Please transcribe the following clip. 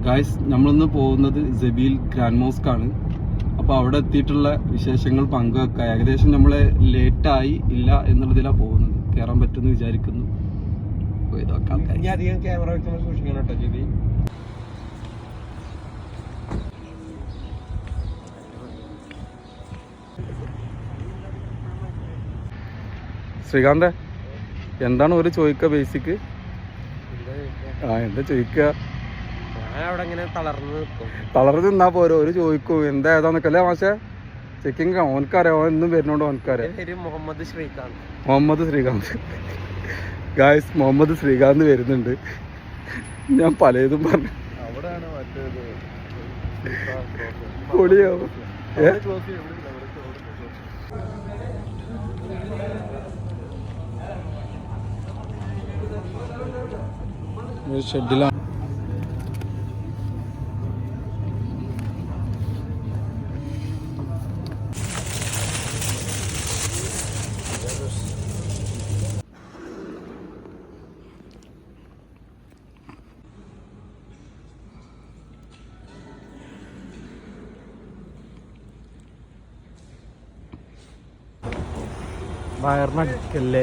Guys നമ്മളിന്ന് പോകുന്നത് Jabeel grand mosque ആണ്. അപ്പോൾ അവിടെ എത്തിയിട്ടുള്ള വിശേഷങ്ങൾ പങ്കുവെക്കാം. ഏകദേശം നമ്മളെ ലേറ്റായി ഇല്ല എന്നുള്ളതിലാണ് പോകുന്നത്. കയറാൻ പറ്റുമെന്ന് വിചാരിക്കുന്നു. അധികം ക്യാമറ വെക്കുമ്പോൾ സൂക്ഷിക്കണം കേട്ടോ ജബി. ശ്രീകാന്ത്, എന്താണ് ഒരു ചോദിക്കുക ബേസിക്ക്? എന്താ ചോദിക്കുക? തളർന്ന് നിന്നാ പോരോ, ഒരു ചോദിക്കൂ എന്താ ഏതാന്നൊക്കെ അല്ലേ മാഷെ? ചെക്കിങ് ഓനക്കറിയാം, ഓൻ എന്നും വരുന്നോണ്ട് ഓനക്കറിയാം. മുഹമ്മദ് ശ്രീകാന്ത് ഗായ്സ്, മുഹമ്മദ് ശ്രീകാന്ത് വരുന്നുണ്ട്. ഞാൻ പലതും പറഞ്ഞു പൊളിയാവും. ഷെഡിലാണ്. വയറിനടിക്കല്ലേ?